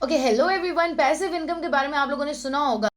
Okay, hello everyone. Passive income के बारे में आप लोगों ने सुना होगा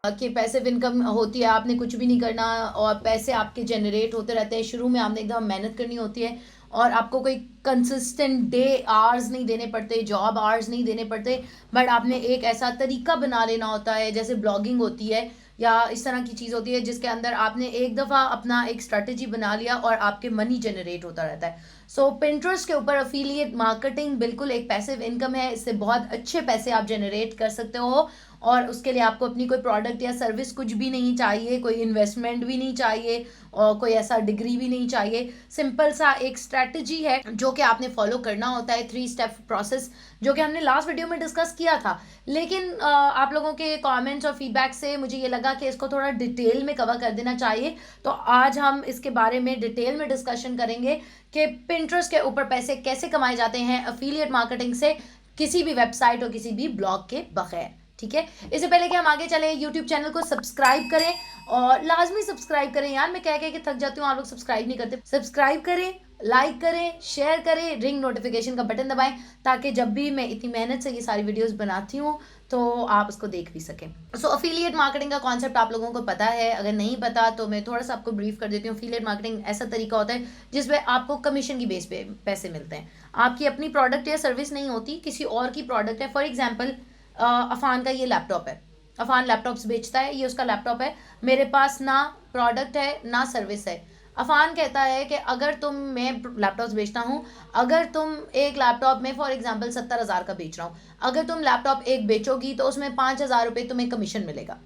कि पैसिव इनकम होती है, आपने कुछ भी नहीं करना और पैसे आपके जनरेट होते रहते हैं। शुरू में आपने एकदम मेहनत करनी होती है और आपको कोई कंसिस्टेंट डे आवर्स नहीं देने पड़ते, जॉब आवर्स नहीं देने पड़ते, बट आपने एक ऐसा तरीका बना लेना होता है, जैसे ब्लॉगिंग होती है या इस तरह की चीज़ होती है, जिसके अंदर आपने एक दफ़ा अपना एक स्ट्रैटेजी बना लिया और आपके मनी जनरेट होता रहता है। सो पिंटरेस्ट के ऊपर अफिलिएट मार्केटिंग बिल्कुल एक पैसिव इनकम है। इससे बहुत अच्छे पैसे आप जनरेट कर सकते हो और उसके लिए आपको अपनी कोई प्रोडक्ट या सर्विस कुछ भी नहीं चाहिए, कोई इन्वेस्टमेंट भी नहीं चाहिए और कोई ऐसा डिग्री भी नहीं चाहिए। सिंपल सा एक स्ट्रैटेजी है जो कि आपने फॉलो करना होता है, 3 स्टेप प्रोसेस, जो कि हमने लास्ट वीडियो में डिस्कस किया था। लेकिन आप लोगों के कमेंट्स और फीडबैक से मुझे ये लगा कि इसको थोड़ा डिटेल में कवर कर देना चाहिए, तो आज हम इसके बारे में डिटेल में डिस्कशन करेंगे कि पिंटरेस्ट के ऊपर पैसे कैसे कमाए जाते हैं अफिलिएट मार्केटिंग से, किसी भी वेबसाइट और किसी भी ब्लॉग के बगैर। ठीक है, इससे पहले कि हम आगे चले, यूट्यूब चैनल को सब्सक्राइब करें और लाजमी सब्सक्राइब करें। यार मैं कह के थक जाती हूँ, आप लोग सब्सक्राइब नहीं करते। सब्सक्राइब करें, लाइक करें, शेयर करें, रिंग नोटिफिकेशन का बटन दबाएं, ताकि जब भी मैं इतनी मेहनत से ये सारी वीडियोस बनाती हूँ तो आप उसको देख भी सकें। सो अफिलिएट मार्केटिंग का कॉन्सेप्ट आप लोगों को पता है, अगर नहीं पता तो मैं थोड़ा सा आपको ब्रीफ कर देती हूँ। अफिलिएट मार्केटिंग ऐसा तरीका होता है जिसमें आपको कमीशन की बेस पे पैसे मिलते हैं। आपकी अपनी प्रोडक्ट या सर्विस नहीं होती, किसी और की प्रोडक्ट है। फॉर एग्जाम्पल अफान का ये लैपटॉप है, अफान लैपटॉप्स बेचता है, ये उसका लैपटॉप है। मेरे पास ना प्रोडक्ट है ना सर्विस है। अफान कहता है कि अगर मैं लैपटॉप्स बेचता हूँ, अगर तुम एक लैपटॉप में फॉर एग्जांपल 70,000 का बेच रहा हूँ, अगर तुम लैपटॉप एक बेचोगी तो उसमें 5,000 रुपये तुम्हें कमीशन मिलेगा,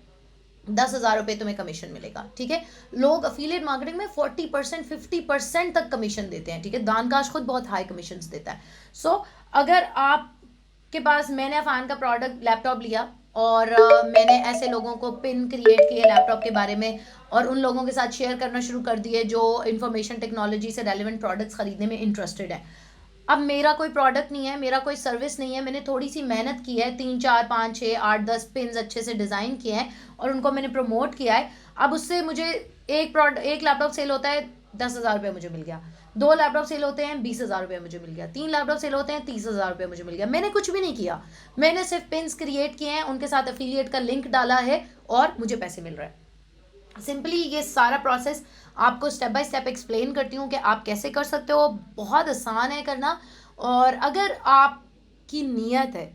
10,000 रुपये तुम्हें कमीशन मिलेगा। ठीक है, लोग अफिलिएट मार्केटिंग में 40% 50% तक कमीशन देते हैं। ठीक है, दानकाश खुद बहुत हाई कमीशन देता है। सो अगर आप के पास, मैंने अफान का प्रोडक्ट लैपटॉप लिया और मैंने ऐसे लोगों को पिन क्रिएट किए लैपटॉप के बारे में और उन लोगों के साथ शेयर करना शुरू कर दिए जो इंफॉर्मेशन टेक्नोलॉजी से रेलिवेंट प्रोडक्ट्स खरीदने में इंटरेस्टेड है। अब मेरा कोई प्रोडक्ट नहीं है, मेरा कोई सर्विस नहीं है, मैंने थोड़ी सी मेहनत की है, 3 4 5 6 8 10 पिन अच्छे से डिज़ाइन किए हैं और उनको मैंने प्रमोट किया है। अब उससे मुझे एक लैपटॉप सेल होता है, 10,000 रुपये मुझे मिल गया। 2 लैपटॉप सेल होते हैं, 20,000 रुपये मुझे मिल गया। 3 लैपटॉप सेल होते हैं, 30,000 रुपये मुझे मिल गया। मैंने कुछ भी नहीं किया, मैंने सिर्फ पिन्स क्रिएट किए हैं, उनके साथ एफिलिएट का लिंक डाला है और मुझे पैसे मिल रहे हैं। सिंपली ये सारा प्रोसेस आपको स्टेप बाय स्टेप एक्सप्लेन करती हूँ कि आप कैसे कर सकते हो। बहुत आसान है करना, और अगर आपकी नीयत है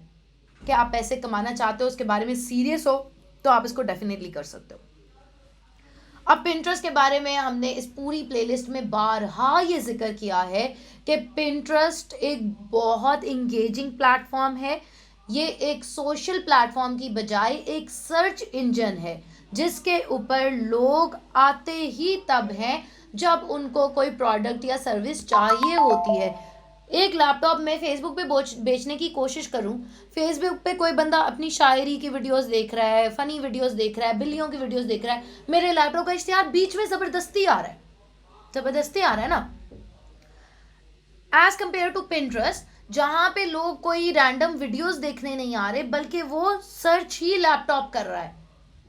कि आप पैसे कमाना चाहते हो, उसके बारे में सीरियस हो, तो आप इसको डेफिनेटली कर सकते हो। अब पिंटरेस्ट के बारे में हमने इस पूरी प्लेलिस्ट में बारहा ये जिक्र किया है कि पिंटरेस्ट एक बहुत इंगेजिंग प्लेटफॉर्म है। ये एक सोशल प्लेटफॉर्म की बजाय एक सर्च इंजन है, जिसके ऊपर लोग आते ही तब हैं जब उनको कोई प्रोडक्ट या सर्विस चाहिए होती है। एक लैपटॉप में फेसबुक पे बेचने की कोशिश करूं, फेसबुक पे कोई बंदा अपनी शायरी की वीडियोस देख रहा है, फनी वीडियोस देख रहा है, बिल्लियों की वीडियोस देख रहा है, मेरे लैपटॉप का इश्तिहार बीच में जबरदस्ती आ रहा है, जबरदस्ती आ रहा है ना, एज कंपेयर टू पिंटरेस्ट, जहां पे लोग कोई रैंडम वीडियोस देखने नहीं आ रहे, बल्कि वो सर्च ही लैपटॉप कर रहा है।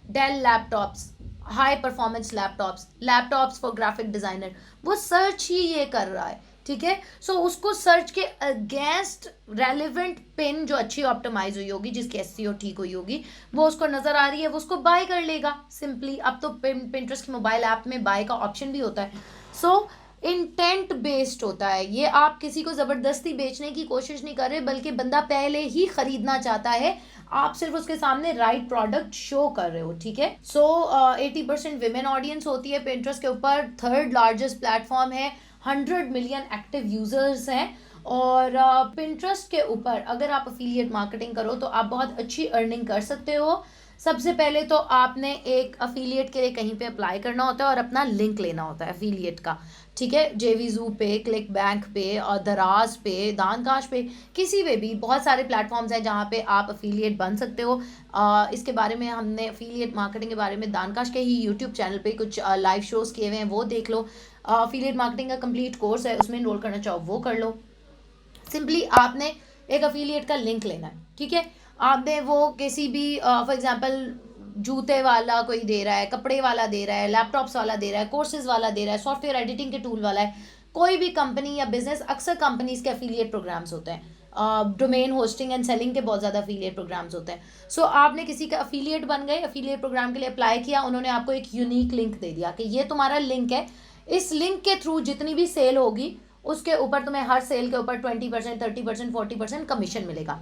Dell laptops, high performance laptops, laptops for graphic designer, वो सर्च ही ये कर रहा है। ठीक है, सो उसको सर्च के अगेंस्ट रेलिवेंट पिन जो अच्छी ऑप्टिमाइज हुई होगी, जिसकी एसईओ ठीक हुई होगी, वो उसको नजर आ रही है, वो उसको बाय कर लेगा सिंपली। अब तो पिंटरेस्ट की मोबाइल ऐप में बाय का ऑप्शन भी होता है। सो इंटेंट बेस्ड होता है ये, आप किसी को ज़बरदस्ती बेचने की कोशिश नहीं कर रहे, बल्कि बंदा पहले ही खरीदना चाहता है, आप सिर्फ उसके सामने राइट प्रोडक्ट शो कर रहे हो। ठीक है, सो 80% विमेन ऑडियंस होती है पिंटरेस्ट के ऊपर, थर्ड लार्जेस्ट प्लेटफॉर्म है, 100 मिलियन एक्टिव यूजर्स हैं। और पिंटरेस्ट के ऊपर अगर आप अफिलिएट मार्केटिंग करो तो आप बहुत अच्छी अर्निंग कर सकते हो। सबसे पहले तो आपने एक अफिलिएट के लिए कहीं पे अप्लाई करना होता है और अपना लिंक लेना होता है अफिलिएट का। ठीक है, जेवीजू पे, क्लिक बैंक पे और दराज पे, दानकाश पे, किसी पे भी बहुत सारे प्लेटफॉर्म्स हैं जहाँ पे आप अफिलिएट बन सकते हो। इसके बारे में हमने अफिलिएट मार्केटिंग के बारे में दानकाश के ही यूट्यूब चैनल पे कुछ लाइव शोज़ किए हुए हैं, वो देख लो। अफिलिएट मार्केटिंग का कंप्लीट कोर्स है, उसमें इनरोल करना चाहो वो कर लो। सिंपली आपने एक अफिलिएट का लिंक लेना है। ठीक है, आपने वो किसी भी फॉर एग्जांपल जूते वाला कोई दे रहा है, कपड़े वाला दे रहा है, लैपटॉप्स वाला दे रहा है, कोर्सेज वाला दे रहा है, सॉफ्टवेयर एडिटिंग के टूल वाला है, कोई भी कंपनी या बिजनेस, अक्सर कंपनीज के अफिलिएट प्रोग्राम्स होते हैं। डोमेन होस्टिंग एंड सेलिंग के बहुत ज़्यादा अफिलिएट प्रोग्राम्स होते हैं. सो आपने किसी का अफिलिएट बन गए, अफिलिएट प्रोग्राम के लिए अप्लाई किया, उन्होंने आपको एक यूनिक लिंक दे दिया कि ये तुम्हारा लिंक है, इस लिंक के थ्रू जितनी भी सेल होगी उसके ऊपर तुम्हें हर सेल के ऊपर 20%, 30%, 40% कमीशन मिलेगा.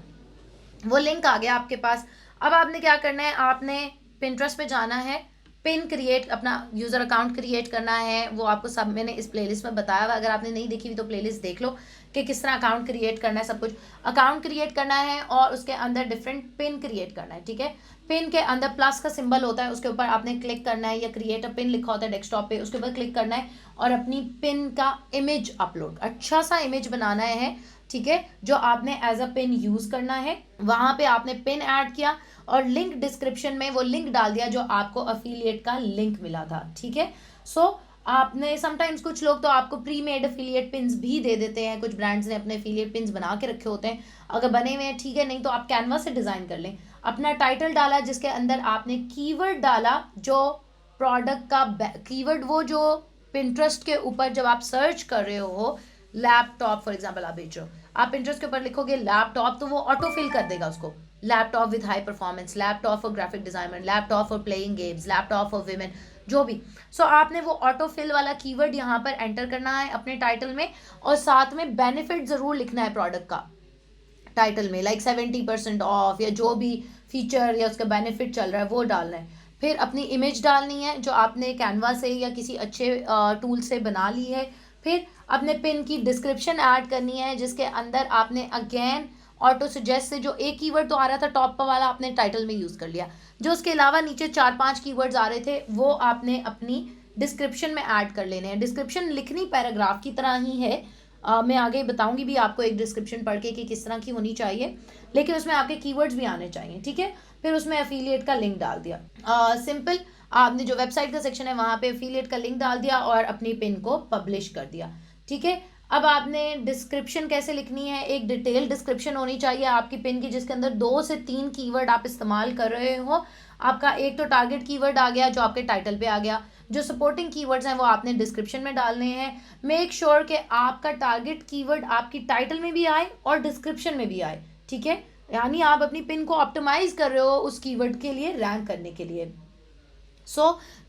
वो लिंक आ गया आपके पास. अब आपने क्या करना है, आपने पिंटरेस्ट पे जाना है, पिन क्रिएट, अपना यूज़र अकाउंट क्रिएट करना है. वो आपको सब मैंने इस प्लेलिस्ट में बताया हुआ, अगर आपने नहीं देखी हुई तो प्लेलिस्ट देख लो कि किस तरह अकाउंट क्रिएट करना है. सब कुछ अकाउंट क्रिएट करना है और उसके अंदर डिफरेंट पिन क्रिएट करना है. ठीक है, पिन के अंदर प्लस का सिंबल होता है, उसके ऊपर आपने क्लिक करना है, या क्रिएट अ पिन लिखा होता है डेस्कटॉप पे, उसके ऊपर क्लिक करना है और अपनी पिन का इमेज अपलोड, अच्छा सा इमेज बनाना है. ठीक है, जो आपने एज अ पिन यूज़ करना है. वहाँ पे आपने पिन ऐड किया और लिंक डिस्क्रिप्शन में वो लिंक डाल दिया जो आपको अफिलिएट का लिंक मिला था. ठीक है, सो आपने समटाइम्स कुछ लोग तो आपको प्री मेड अफिलिएट पिन्स भी दे देते हैं, कुछ ब्रांड्स ने अपने अफिलिएट पिन्स बना के रखे होते हैं, अगर बने हुए हैं ठीक है, नहीं तो आप कैनवा से डिज़ाइन कर लें. अपना टाइटल डाला जिसके अंदर आपने कीवर्ड डाला, जो प्रोडक्ट का कीवर्ड, वो जो पिंटरेस्ट के ऊपर जब आप सर्च कर रहे हो, लैपटॉप फॉर एग्जाम्पल आप बेच रहे हो, आप पिंटरेस्ट के ऊपर लिखोगे लैपटॉप तो वो ऑटो फिल कर देगा उसको, laptop with high performance, laptop for graphic designer, laptop for playing games, laptop for women, जो भी. सो आपने वो ऑटो फिल वाला कीवर्ड यहाँ पर एंटर करना है अपने टाइटल में, और साथ में बेनिफिट ज़रूर लिखना है प्रोडक्ट का टाइटल में, लाइक 70% ऑफ, या जो भी फीचर या उसका बेनिफिट चल रहा है वो डालना है. फिर अपनी इमेज डालनी है जो आपने कैनवा से या किसी अच्छे टूल से बना ली है. फिर अपने पिन की डिस्क्रिप्शन ऐड करनी है जिसके अंदर आपने अगेन ऑटो सजेस्ट से जो एक कीवर्ड तो आ रहा था टॉप वाला, आपने टाइटल में यूज़ कर लिया, जो उसके अलावा नीचे 4-5 कीवर्ड्स आ रहे थे वो आपने अपनी डिस्क्रिप्शन में ऐड कर लेने हैं. डिस्क्रिप्शन लिखनी पैराग्राफ की तरह ही है. मैं आगे बताऊंगी भी आपको एक डिस्क्रिप्शन पढ़ के कि किस तरह की होनी चाहिए, लेकिन उसमें आपके कीवर्ड्स भी आने चाहिए. ठीक है, फिर उसमें एफिलिएट का लिंक डाल दिया, सिंपल. आपने जो वेबसाइट का सेक्शन है वहाँ पे एफिलिएट का लिंक डाल दिया और अपनी पिन को पब्लिश कर दिया. ठीक है, अब आपने डिस्क्रिप्शन कैसे लिखनी है, एक डिटेल डिस्क्रिप्शन होनी चाहिए आपकी पिन की जिसके अंदर 2 से 3 कीवर्ड आप इस्तेमाल कर रहे हो. आपका एक तो टारगेट कीवर्ड आ गया जो आपके टाइटल पे आ गया, जो सपोर्टिंग कीवर्ड्स हैं वो आपने डिस्क्रिप्शन में डालने हैं. मेक श्योर कि आपका टारगेट कीवर्ड आपकी टाइटल में भी आए और डिस्क्रिप्शन में भी आए. ठीक है, यानी आप अपनी पिन को ऑप्टिमाइज कर रहे हो उस कीवर्ड के लिए, रैंक करने के लिए.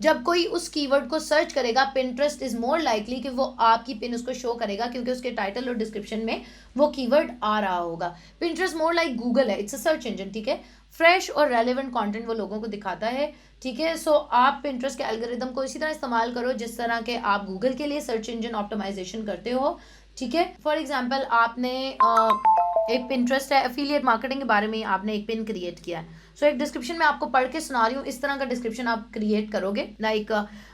जब कोई उस कीवर्ड को सर्च करेगा, पिंटरेस्ट इज मोर लाइकली कि वो आपकी पिन उसको शो करेगा क्योंकि उसके टाइटल और डिस्क्रिप्शन में वो कीवर्ड आ रहा होगा. पिंटरेस्ट मोर लाइक गूगल है, इट्स अ सर्च इंजन. ठीक है, फ्रेश और रेलिवेंट कंटेंट वो लोगों को दिखाता है. ठीक है, सो आप पिंटरेस्ट के एल्गोरिदम को इसी तरह इस्तेमाल करो जिस तरह के आप गूगल के लिए सर्च इंजन ऑप्टिमाइजेशन करते हो. ठीक है, फॉर एग्जाम्पल आपने एक पिंटरेस्ट है, एफिलिएट मार्केटिंग के बारे में आपने एक पिन क्रिएट किया है. सो एक डिस्क्रिप्शन में आपको पढ़ के सुना रही हूँ, इस तरह का डिस्क्रिप्शन आप क्रिएट करोगे, like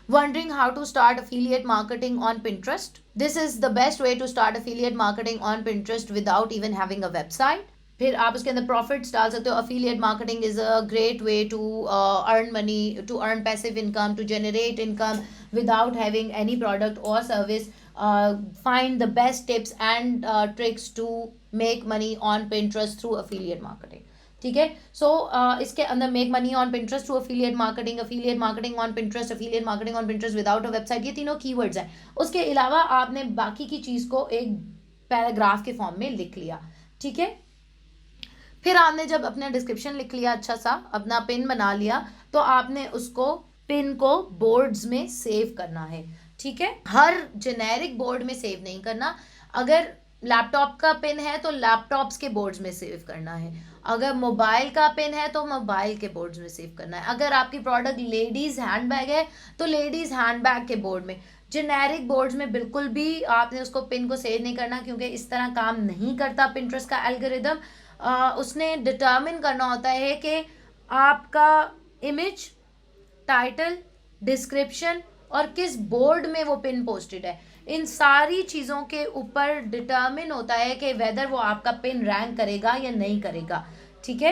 wondering how to start affiliate marketing on Pinterest. This is the best way to start affiliate marketing on Pinterest without even having a website. फिर आप उसके अंदर प्रॉफिट्स डाल सकते हो. Affiliate marketing is a great way to earn money, to earn passive income, to generate income without having any product और service. Find the best tips and tricks to make money on Pinterest through affiliate marketing. ठीक है, सो इसके अंदर make money on Pinterest through affiliate marketing on Pinterest, affiliate marketing on Pinterest without a website, ये तीनों keywords हैं. उसके अलावा आपने बाकी की चीज़ को एक पैराग्राफ के फॉर्म में लिख लिया. ठीक है, फिर आपने जब अपना डिस्क्रिप्शन लिख लिया, अच्छा सा अपना पिन बना लिया, तो आपने उसको पिन को बोर्ड्स में सेव करना है. ठीक है, हर जेनेरिक बोर्ड में सेव नहीं करना. अगर लैपटॉप का पिन है तो लैपटॉप्स के बोर्ड्स में सेव करना है. अगर मोबाइल का पिन है तो मोबाइल के बोर्ड्स में सेव करना है. अगर आपकी प्रोडक्ट लेडीज़ हैंडबैग है तो लेडीज़ हैंडबैग के बोर्ड में. जेनेरिक बोर्ड्स में बिल्कुल भी आपने उसको पिन को सेव नहीं करना क्योंकि इस तरह काम नहीं करता पिंटरेस्ट का एल्गोरिदम. उसने डिटर्मिन करना होता है कि आपका इमेज, टाइटल, डिस्क्रिप्शन और किस बोर्ड में वो पिन पोस्टेड है, इन सारी चीज़ों के ऊपर डिटर्मिन होता है कि वेदर वो आपका पिन रैंक करेगा या नहीं करेगा. ठीक है,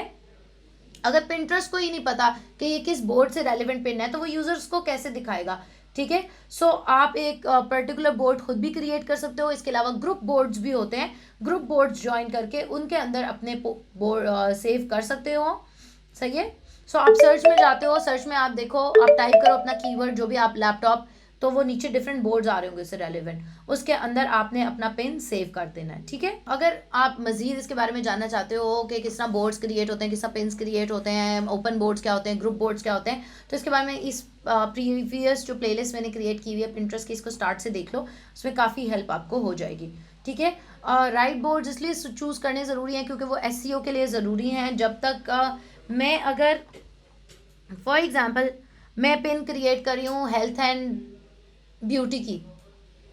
अगर पिंटरेस्ट को ही नहीं पता कि ये किस बोर्ड से रेलिवेंट पिन है तो वो यूजर्स को कैसे दिखाएगा. ठीक है, सो आप एक पर्टिकुलर बोर्ड खुद भी क्रिएट कर सकते हो. इसके अलावा ग्रुप बोर्ड्स भी होते हैं, ग्रुप बोर्ड्स ज्वाइन करके उनके अंदर अपने बोर्ड सेव कर सकते हो. सही है, सो आप सर्च में जाते हो, सर्च में आप देखो, आप टाइप करो अपना कीवर्ड जो भी आप लैपटॉप, तो वो नीचे डिफरेंट बोर्ड्स आ रहे होंगे उससे रेलिवेंट, उसके अंदर आपने अपना पिन सेव कर देना है, ठीक है। अगर आप मजीद इसके बारे में जानना चाहते हो कि किस तरह बोर्ड्स क्रिएट होते हैं, किस तरह पिन्स क्रिएट होते हैं, ओपन बोर्ड्स क्या होते हैं, ग्रुप बोर्ड्स क्या होते हैं, तो इसके बारे में इस प्रीवियस जो प्लेलिस्ट मैंने क्रिएट की हुई है पिंटरेस्ट की, इसको स्टार्ट से देख लो, उसमें काफ़ी हेल्प आपको हो जाएगी, ठीक है। राइट बोर्ड्स इसलिए चूज़ करने ज़रूरी हैं क्योंकि वो एसईओ के लिए ज़रूरी हैं। जब तक मैं अगर फॉर एग्जांपल मैं पिन क्रिएट कर रही हूँ हेल्थ एंड ब्यूटी की,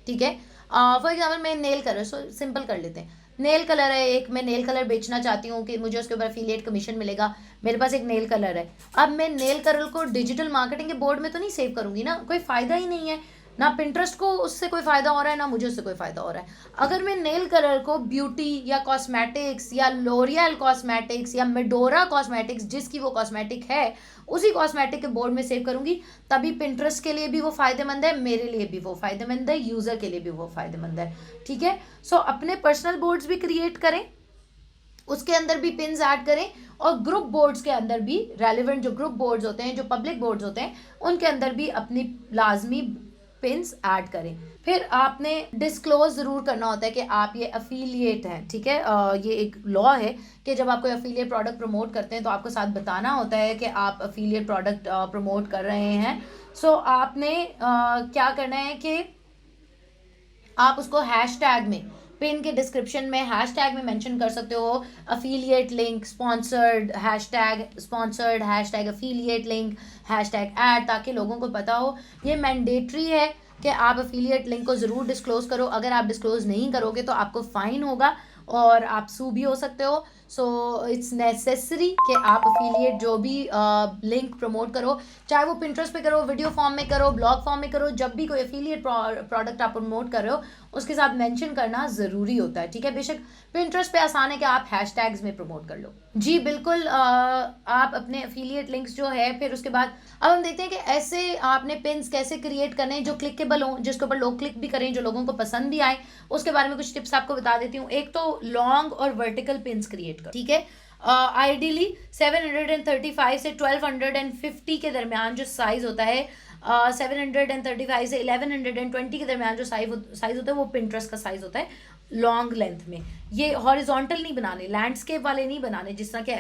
ठीक है, फॉर एग्जांपल मैं नेल कलर, सो सिंपल कर लेते हैं, नेल कलर है एक, मैं नेल कलर बेचना चाहती हूँ कि मुझे उसके ऊपर अफिलिएट कमीशन मिलेगा, मेरे पास एक नेल कलर है। अब मैं नेल कलर को डिजिटल मार्केटिंग के बोर्ड में तो नहीं सेव करूँगी ना, कोई फ़ायदा ही नहीं है, ना पिंटरेस्ट को उससे कोई फ़ायदा हो रहा है ना मुझे उससे कोई फ़ायदा हो रहा है। अगर मैं नेल कलर को ब्यूटी या कॉस्मेटिक्स या लोरियल कॉस्मेटिक्स या मेडोरा कॉस्मेटिक्स, जिसकी वो कॉस्मेटिक है, उसी कॉस्मेटिक के बोर्ड में सेव करूँगी, तभी पिंटरेस्ट के लिए भी वो फ़ायदेमंद है, मेरे लिए भी वो फ़ायदेमंद है, यूज़र के लिए भी वो फ़ायदेमंद है, ठीक है। सो अपने पर्सनल बोर्ड्स भी क्रिएट करें, उसके अंदर भी पिन्स ऐड करें, और ग्रुप बोर्ड्स के अंदर भी रेलिवेंट जो ग्रुप बोर्ड्स होते हैं, जो पब्लिक बोर्ड्स होते हैं, उनके अंदर भी अपनी लाजमी पिन्स ऐड करें। फिर आपने डिस्क्लोज ज़रूर करना होता है कि आप ये अफिलिएट हैं, ठीक है। ये एक लॉ है कि जब आप कोई अफिलिएट प्रोडक्ट प्रमोट करते हैं तो आपको साथ बताना होता है कि आप अफिलिएट प्रोडक्ट प्रमोट कर रहे हैं। सो आपने क्या करना है कि आप उसको हैशटैग में, पिन के डिस्क्रिप्शन में हैशटैग में मेंशन कर सकते हो, affiliate link sponsored, hashtag affiliate link, hashtag add, ताकि लोगों को पता हो। ये मैंडेटरी है कि आप अफिलिएट लिंक को ज़रूर डिस्क्लोज़ करो, अगर आप डिस्क्लोज़ नहीं करोगे तो आपको फ़ाइन होगा और आप सू भी हो सकते हो। सो इट्स नेसेसरी कि आप अफिलिएट जो भी लिंक प्रमोट करो, चाहे वो पिंटरेस्ट पे करो, वीडियो फॉर्म में करो, ब्लॉग फॉर्म में करो, जब भी कोई अफिलिएट प्रोडक्ट आप प्रमोट कर रहे हो उसके साथ मेंशन करना ज़रूरी होता है, ठीक है। बेशक पिंटरेस्ट पे आसान है कि आप हैशटैग्स में प्रमोट कर लो, जी बिल्कुल। आप अपने अफिलिएट लिंक्स जो है, फिर उसके बाद अब हम देखते हैं कि ऐसे आपने पिन्स कैसे क्रिएट करने हैं जो क्लिकेबल हों, जिसके ऊपर लोग क्लिक भी करें, जो लोगों को पसंद भी आए। उसके बारे में कुछ टिप्स आपको बता देती हूँ। एक तो लॉन्ग और वर्टिकल पिन्स क्रिएट कर, ठीक है। आइडियली 735 से 1250 के दरमियान जो साइज़ होता है, 735 से 1120 के दरमियान जो साइज़ होता है वो पिंटरेस्ट का साइज़ होता है लॉन्ग लेंथ में। ये हॉरिजॉन्टल नहीं बनाने, लैंडस्केप वाले नहीं बनाने, जिस तरह के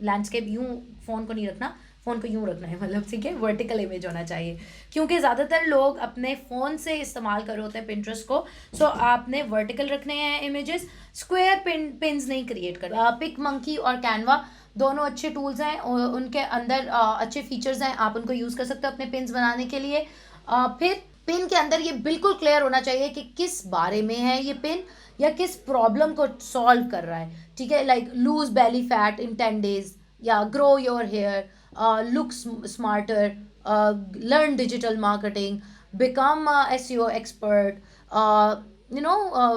लैंडस्केप यूँ फ़ोन को नहीं रखना, फ़ोन को यूँ रखना है, मतलब ठीक है, वर्टिकल इमेज होना चाहिए, क्योंकि ज़्यादातर लोग अपने फ़ोन से इस्तेमाल कर रहे होते हैं पिंटरेस्ट को। सो आपने वर्टिकल रखने हैं इमेजेस, स्क्वायर पिन्स नहीं क्रिएट कर। पिक मंकी और कैनवा दोनों अच्छे टूल्स हैं, उनके अंदर अच्छे फीचर्स हैं, आप उनको यूज़ कर सकते हो अपने पिन्स बनाने के लिए। फिर पिन के अंदर ये बिल्कुल क्लियर होना चाहिए कि किस बारे में है ये पिन, या किस प्रॉब्लम को सॉल्व कर रहा है, ठीक है। Like lose belly fat in 10 days, या grow your hair, look smarter, learn digital marketing, become SEO expert,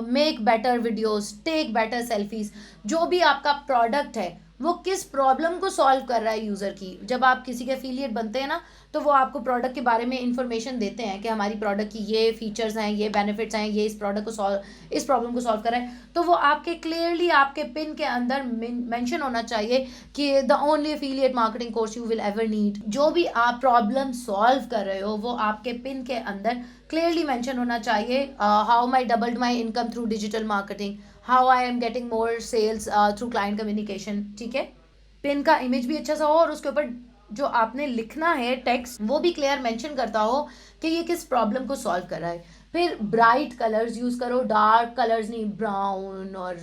make better videos, take better selfies. जो भी आपका प्रोडक्ट है वो किस प्रॉब्लम को सॉल्व कर रहा है यूज़र की। जब आप किसी के एफिलिएट बनते हैं ना, तो वो आपको प्रोडक्ट के बारे में इंफॉर्मेशन देते हैं कि हमारी प्रोडक्ट की ये फीचर्स हैं, ये बेनिफिट्स हैं, ये इस प्रोडक्ट को इस प्रॉब्लम को सॉल्व कर रहा है, तो वो आपके क्लियरली आपके पिन के अंदर मेंशन होना चाहिए कि the only affiliate marketing course you will ever need. जो भी आप प्रॉब्लम सॉल्व कर रहे हो वो आपके पिन के अंदर क्लियरली मेंशन होना चाहिए। How my doubled my income through digital marketing, how I am getting more sales through client communication, ठीक है। पिन का इमेज भी अच्छा सा हो और उसके ऊपर जो आपने लिखना है टेक्स्ट वो भी क्लियर मेंशन करता हो कि ये किस प्रॉब्लम को सॉल्व कर रहा है। फिर ब्राइट कलर्स यूज़ करो, डार्क कलर्स नहीं, ब्राउन और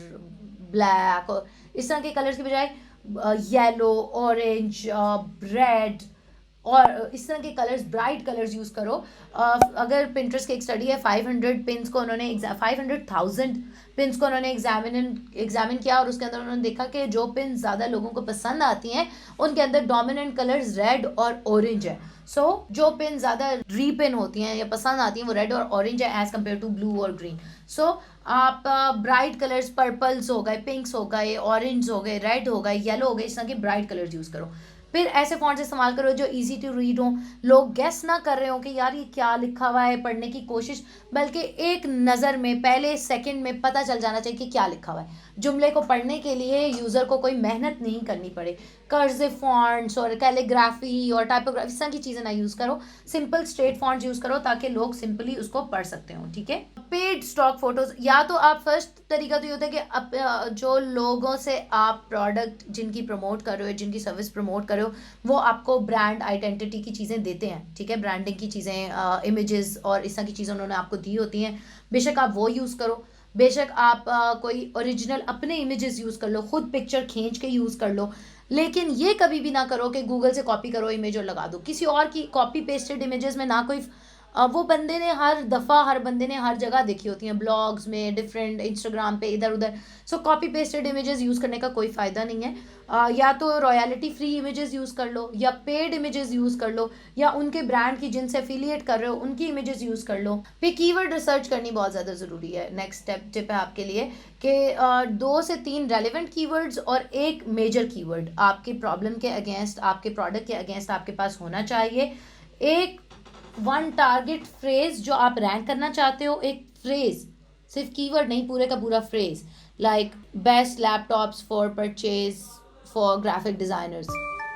ब्लैक और इस तरह के कलर्स की बजाय येलो, ऑरेंज, रेड और इस तरह के कलर्स, ब्राइट कलर्स यूज़ करो। अगर पिंटरेस्ट की एक स्टडी है, 500,000 पिन्स को उन्होंने एग्जामिन किया और उसके अंदर उन्होंने देखा कि जो पिन ज़्यादा लोगों को पसंद आती हैं उनके अंदर डोमिनेंट कलर्स रेड और ऑरेंज है। सो जो पिन ज़्यादा रीपिन होती हैं या पसंद आती हैं वो रेड और ऑरेंज है एज़ कम्पेयर टू ब्लू और ग्रीन। सो आप ब्राइट कलर्स, पर्पल्स हो गए, पिंक्स हो गए, ऑरेंज हो गए, रेड हो गए, येलो हो गए, इस तरह के ब्राइट कलर्स यूज़ करो। फिर ऐसे फॉन्ट्स इस्तेमाल करो जो इजी टू रीड हो, लोग गेस ना कर रहे हो कि यार ये क्या लिखा हुआ है, पढ़ने की कोशिश, बल्कि एक नज़र में पहले सेकंड में पता चल जाना चाहिए कि क्या लिखा हुआ है। जुमले को पढ़ने के लिए यूज़र को कोई मेहनत नहीं करनी पड़े। कर्सिव फॉन्ट्स और कैलीग्राफी और टाइपोग्राफी इस तरह की चीज़ें ना यूज़ करो, सिंपल स्ट्रेट फॉन्ट्स यूज़ करो ताकि लोग सिंपली उसको पढ़ सकते हो। ठीक है, पेड स्टॉक फोटोज, या तो आप फर्स्ट तरीका तो ये होता है कि जो लोगों से आप प्रोडक्ट जिनकी प्रमोट कर रहे हो, जिनकी सर्विस प्रमोट कर रहे हो, वो आपको ब्रांड आइडेंटिटी की चीज़ें देते हैं। ठीक है, ब्रांडिंग की चीज़ें, इमेजेस और इस तरह की चीज़ें उन्होंने आपको दी होती हैं। बेशक आप वो यूज़ करो, बेशक आप कोई ओरिजिनल अपने इमेजेस यूज़ कर लो, खुद पिक्चर खींच के यूज़ कर लो, लेकिन ये कभी भी ना करो कि गूगल से कॉपी करो इमेज और लगा दो। किसी और की कॉपी पेस्टेड इमेजेस में ना कोई वो बंदे ने हर बंदे ने हर जगह देखी होती हैं, ब्लॉग्स में, डिफरेंट इंस्टाग्राम पे, इधर उधर। सो कॉपी पेस्टेड इमेजेस यूज़ करने का कोई फ़ायदा नहीं है। या तो रॉयल्टी फ्री इमेजेस यूज़ कर लो, या पेड इमेजेस यूज़ कर लो, या उनके ब्रांड की जिनसे एफिलिएट कर रहे हो उनकी इमेजेस यूज़ कर लो। फिर कीवर्ड रिसर्च करनी बहुत ज़्यादा ज़रूरी है। नेक्स्ट टिप है आपके लिए कि 2 से 3 रेलिवेंट कीवर्ड्स और एक मेजर कीवर्ड आपके प्रॉब्लम के अगेंस्ट, आपके प्रोडक्ट के अगेंस्ट आपके पास होना चाहिए। एक वन टारगेट फ्रेज जो आप रैंक करना चाहते हो, एक फ्रेज, सिर्फ कीवर्ड नहीं, पूरे का पूरा phrase, like best laptops for purchase for graphic designers,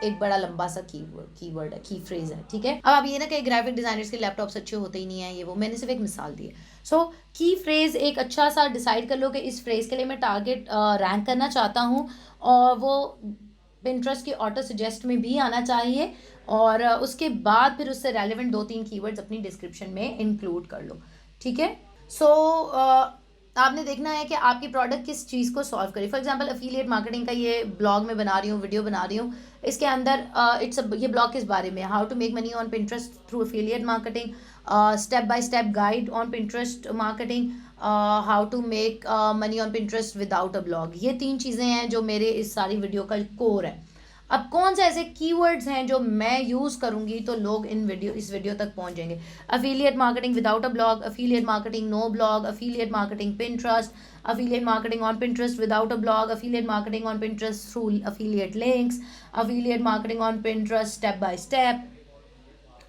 एक बड़ा लंबा सा कीवर्ड है, की फ्रेज है। ठीक है, अब आप ये ना कि ग्राफिक डिजाइनर्स के लैपटॉप्स अच्छे होते ही नहीं है, ये वो, मैंने सिर्फ एक मिसाल दी है। सो की फ्रेज एक अच्छा सा डिसाइड कर लो कि इस फ्रेज के लिए मैं टारगेट रैंक करना चाहता हूँ, और वो पिंटरेस्ट की ऑटो सजेस्ट में भी आना चाहिए, और उसके बाद फिर उससे रेलेवेंट 2-3 कीवर्ड्स अपनी डिस्क्रिप्शन में इंक्लूड कर लो। ठीक है, सो आपने देखना है कि आपकी प्रोडक्ट किस चीज़ को सॉल्व करे। फॉर एग्जांपल अफिलिएट मार्केटिंग का ये ब्लॉग में बना रही हूँ, वीडियो बना रही हूँ, इसके अंदर ये ब्लॉग किस बारे में है, how to make money on Pinterest through affiliate marketing, step by step guide on Pinterest marketing, how to make money on Pinterest without a blog. ये 3 चीज़ें हैं जो मेरे इस सारी वीडियो का कोर है। अब कौन से ऐसे कीवर्ड्स हैं जो मैं यूज़ करूंगी तो लोग इस वीडियो तक पहुंचेंगे। Affiliate marketing without a blog, affiliate marketing no blog, affiliate marketing Pinterest, affiliate marketing on Pinterest without a blog, affiliate marketing on Pinterest through affiliate links, affiliate marketing on Pinterest step by step.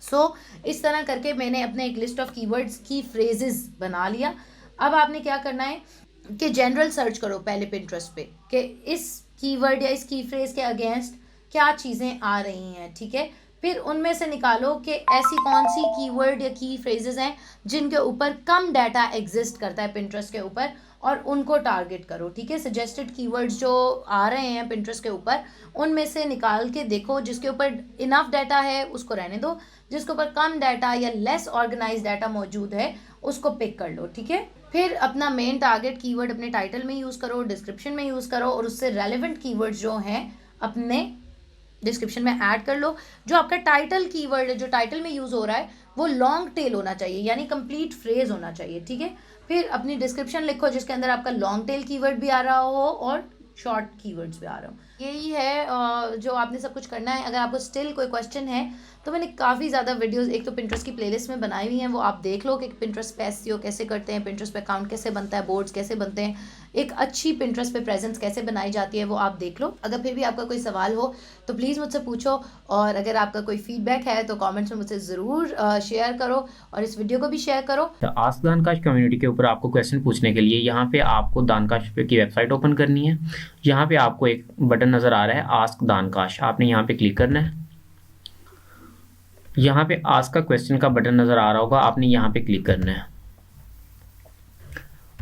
So इस तरह करके मैंने अपने एक list of keywords की phrases बना लिया। अब आपने क्या करना है कि जनरल सर्च करो पहले पिंटरेस्ट पे कि इस कीवर्ड या इस की फ्रेज के अगेंस्ट क्या चीज़ें आ रही हैं। ठीक है, फिर उनमें से निकालो कि ऐसी कौन सी कीवर्ड या की फ्रेजेस हैं जिनके ऊपर कम डाटा एग्जिस्ट करता है पिंटरेस्ट के ऊपर, और उनको टारगेट करो। ठीक है, सजेस्टेड कीवर्ड्स जो आ रहे हैं पिंटरेस्ट के ऊपर उनमें से निकाल के देखो, जिसके ऊपर इनफ डाटा है उसको रहने दो, जिसके ऊपर कम डाटा या लेस ऑर्गेनाइज डाटा मौजूद है उसको पिक कर लो। ठीक है, फिर अपना मेन टारगेट कीवर्ड अपने टाइटल में यूज़ करो, डिस्क्रिप्शन में यूज़ करो, और उससे रेलेवेंट कीवर्ड्स जो हैं अपने डिस्क्रिप्शन में ऐड कर लो। जो आपका टाइटल कीवर्ड है, जो टाइटल में यूज़ हो रहा है, वो लॉन्ग टेल होना चाहिए, यानी कंप्लीट फ्रेज होना चाहिए। ठीक है, फिर अपनी डिस्क्रिप्शन लिखो जिसके अंदर आपका लॉन्ग टेल कीवर्ड भी आ रहा हो और शॉर्ट कीवर्ड्स भी आ रहा हो। यही है जो आपने सब कुछ करना है। अगर आपको स्टिल कोई क्वेश्चन है तो मैंने काफ़ी ज़्यादा वीडियोस एक तो पिंटरेस्ट की प्लेलिस्ट में बनाई हुई हैं, वो आप देख लो कि पिंटरेस्ट पे एसईओ कैसे करते हैं, पिंटरेस्ट पे अकाउंट कैसे बनता है, बोर्ड्स कैसे बनते हैं, एक अच्छी पिंटरेस्ट पे प्रेजेंस कैसे बनाई जाती है, वो आप देख लो। अगर फिर भी आपका कोई सवाल हो तो प्लीज़ मुझसे पूछो, और अगर आपका कोई फीडबैक है तो कॉमेंट्स में मुझसे ज़रूर शेयर करो, और इस वीडियो को भी शेयर करो। आस्क दानकाश कम्युनिटी के ऊपर आपको क्वेश्चन पूछने के लिए यहाँ पे आपको दानकाश की वेबसाइट ओपन करनी है। यहाँ पे आपको एक बटन नज़र आ रहा है आस्क दानकाश, आपने यहाँ पे क्लिक करना है। यहाँ पे आस्क का क्वेश्चन का बटन नज़र आ रहा होगा, आपने यहाँ पे क्लिक करना है।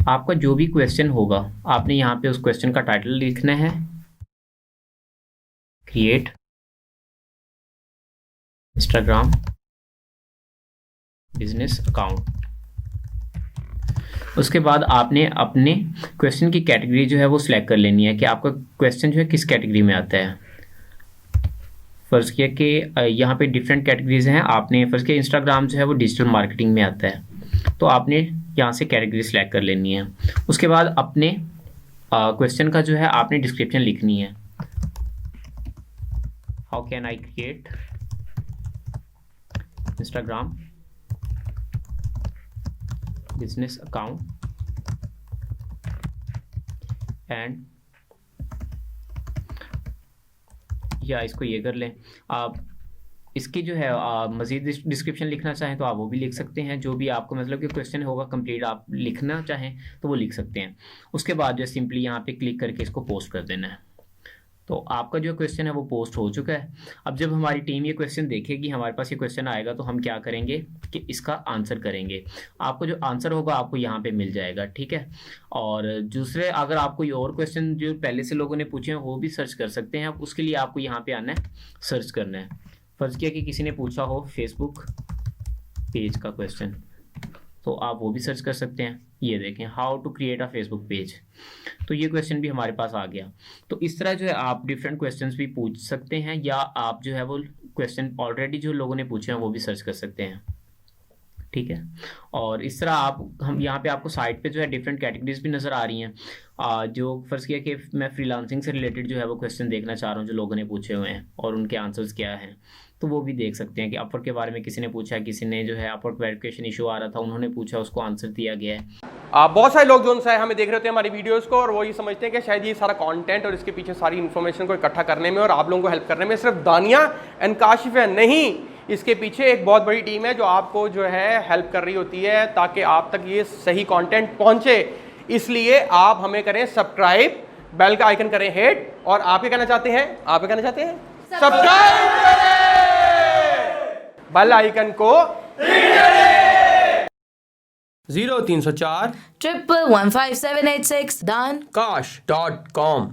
आपका जो भी क्वेश्चन होगा आपने यहाँ पे उस क्वेश्चन का टाइटल लिखना है, क्रिएट इंस्टाग्राम बिजनेस अकाउंट। उसके बाद आपने अपने क्वेश्चन की कैटेगरी जो है वो सिलेक्ट कर लेनी है कि आपका क्वेश्चन जो है किस कैटेगरी में आता है। फ़र्ज़ किया कि यहाँ पे डिफरेंट कैटेगरीज हैं, आपने फ़र्ज़ किया इंस्टाग्राम जो है वो डिजिटल मार्केटिंग में आता है, तो आपने यहाँ से कैटेगरी सिलेक्ट कर लेनी है। उसके बाद अपने क्वेश्चन का जो है आपने डिस्क्रिप्शन लिखनी है। How can I create Instagram business account and, या इसको ये कर लें आप, इसकी जो है मज़ीद डिस्क्रिप्शन लिखना चाहें तो आप वो भी लिख सकते हैं, जो भी आपको मतलब कि क्वेश्चन होगा कंप्लीट आप लिखना चाहें तो वो लिख सकते हैं। उसके बाद जो है सिंपली यहाँ पे क्लिक करके इसको पोस्ट कर देना है। तो आपका जो क्वेश्चन है वो पोस्ट हो चुका है। अब जब हमारी टीम ये क्वेश्चन देखेगी, हमारे पास ये क्वेश्चन आएगा, तो हम क्या करेंगे कि इसका आंसर करेंगे। आपको जो आंसर होगा आपको यहाँ पे मिल जाएगा, ठीक है। और दूसरे अगर आप कोई और क्वेश्चन जो पहले से लोगों ने पूछे हैं वो भी सर्च कर सकते हैं। उसके लिए आपको यहाँ पे आना है, सर्च करना है। फर्ज किया कि किसी ने पूछा हो फेसबुक पेज का क्वेश्चन, तो आप वो भी सर्च कर सकते हैं। ये देखें, how to create a Facebook page, तो ये क्वेश्चन भी हमारे पास आ गया। तो इस तरह जो है आप डिफरेंट क्वेश्चंस भी पूछ सकते हैं, या आप जो है वो क्वेश्चन ऑलरेडी जो लोगों ने पूछे हैं वो भी सर्च कर सकते हैं, ठीक है। और इस तरह हम यहाँ पे आपको साइट पे जो है डिफरेंट कैटेगरीज भी नज़र आ रही हैं। जो फ़र्ज़ किया कि मैं फ्रीलांसिंग से रिलेटेड जो है वो क्वेश्चन देखना चाह रहा हूँ जो लोगों ने पूछे हुए हैं और उनके आंसर्स क्या हैं, तो वो भी देख सकते हैं कि अपवर्क के बारे में किसी ने पूछा, किसी ने जो है अपवर्क वेरिफिकेशन इशू आ रहा था उन्होंने पूछा, उसको आंसर दिया गया है। बहुत सारे लोग जो है हमें देख रहे होते हैं हमारी वीडियोस को, और वो ये समझते हैं कि शायद ये सारा कंटेंट और इसके पीछे सारी इन्फॉर्मेशन को इकट्ठा करने में और आप लोगों को हेल्प करने में सिर्फ दानिया एंड काशिफ है। नहीं, इसके पीछे एक बहुत बड़ी टीम है जो आपको जो है हेल्प कर रही होती है ताकि आप तक ये सही कंटेंट पहुंचे। इसलिए आप हमें करें सब्सक्राइब, बेल का आइकन करें हिट, और आप क्या कहना चाहते हैं? आप क्या कहना चाहते हैं? सब्सक्राइब करें, बेल आइकन को 0304 1115786 done kash.com